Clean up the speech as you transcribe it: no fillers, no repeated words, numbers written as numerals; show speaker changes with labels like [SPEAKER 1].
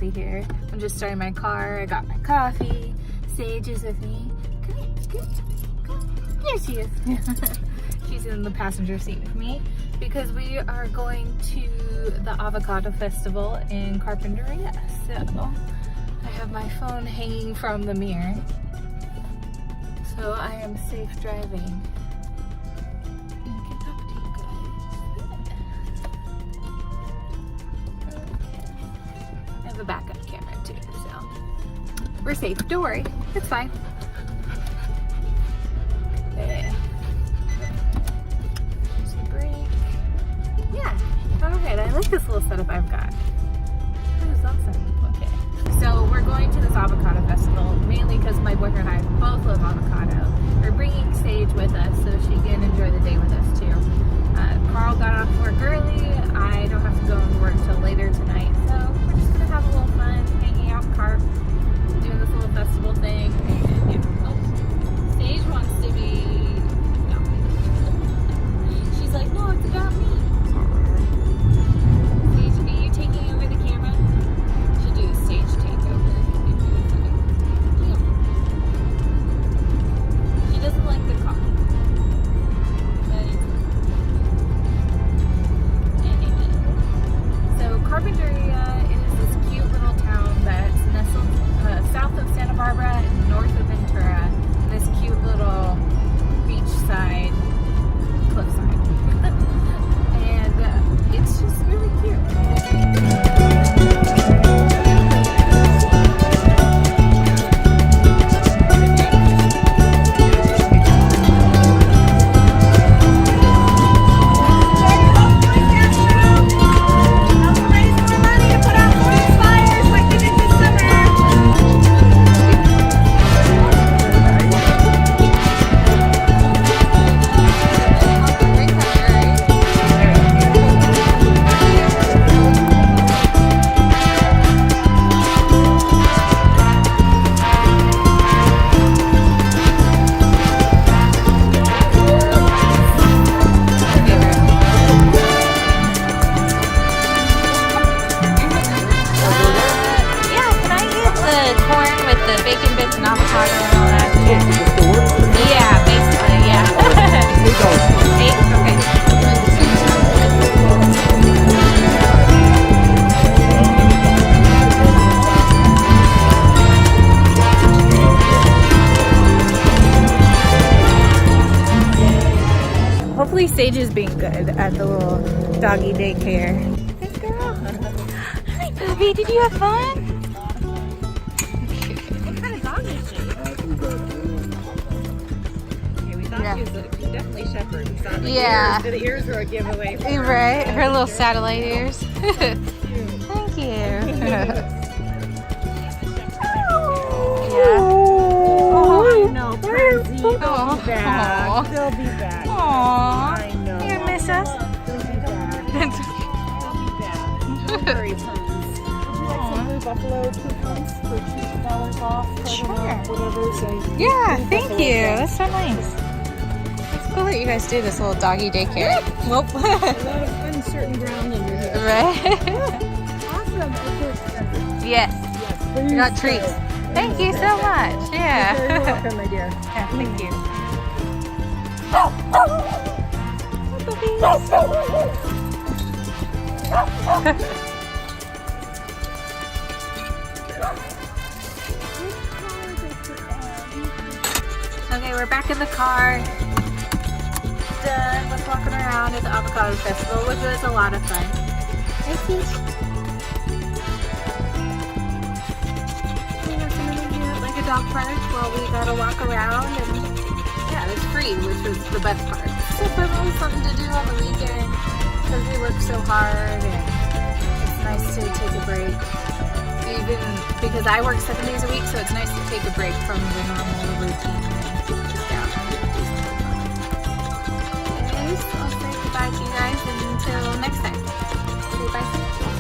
[SPEAKER 1] cozy here. I'm just starting my car. I got my coffee. Sage is with me. Come here, come. Here she is. She's in the passenger seat with me because we are going to the Avocado Festival in Carpinteria. So I have my phone hanging from the mirror. So I am safe driving. I can talk to you guys. I have a backup camera too, so we're safe. Don't worry, it's fine. Okay. There's a brake. Yeah, alright, I like this little setup I've got. That is awesome. Okay. So we're going to this Avocado Festival mainly because my boyfriend and I both love avocado. We're bringing Sage with us so she can enjoy the day with us too. Carl got off work early. I don't have to go to work till later tonight, so we're just gonna have a little fun, hanging out in Carp, doing this little festival thing. And, yeah. Oh, Sage wants to be. No. She's like, no, it's about me. Sage, are you taking over the camera? Should do a Sage takeover. Yeah. She doesn't like the car. So Carpinteria is this cute little town that's nestled south of Santa Barbara and north of Ventura. This cute little beachside, cliffside. And it's just really cute. Bacon bits and avocado and all that. Yeah, basically, yeah. Eight? Okay. Hopefully Sage is being good at the little doggy daycare. Good girl. Hi, puppy. Did you have fun?
[SPEAKER 2] Yeah. She's definitely shepherd. The
[SPEAKER 1] Yeah.
[SPEAKER 2] Ears, the ears were a giveaway. For her.
[SPEAKER 1] Right? Her little satellite ears. Thank you. Yeah.
[SPEAKER 2] Oh, I know, Prezi. They'll be back.
[SPEAKER 1] Aw.
[SPEAKER 2] They'll be back.
[SPEAKER 1] Aww.
[SPEAKER 2] I know.
[SPEAKER 1] You gonna miss us?
[SPEAKER 2] They'll be back. They'll be back. Don't worry, Prezi. Would you like some Blue Buffalo coupons for $2 off?
[SPEAKER 1] Sure.
[SPEAKER 2] Whatever. So
[SPEAKER 1] Yeah, thank you. That's so nice. It's cool that you guys do this little doggy daycare. Whoop.
[SPEAKER 2] a lot of uncertain ground under here.
[SPEAKER 1] Right?
[SPEAKER 2] Awesome. Okay.
[SPEAKER 1] Yes.
[SPEAKER 2] Yes,
[SPEAKER 1] We got treats. Thank you so much. Yeah.
[SPEAKER 2] You're very welcome, my dear.
[SPEAKER 1] Yeah, thank you. Okay, we're back in the car. Done with walking around at the Avocado Festival, which was a lot of fun. I think we have something to do like a dog park while we got to walk around, and yeah, it was free, which was the best part. So it was something to do on the weekend because we work so hard, and it's nice to take a break. Even because I work 7 days a week, so it's nice to take a break from the normal routine. Anyways, I'll say goodbye to you guys until next time. Say bye.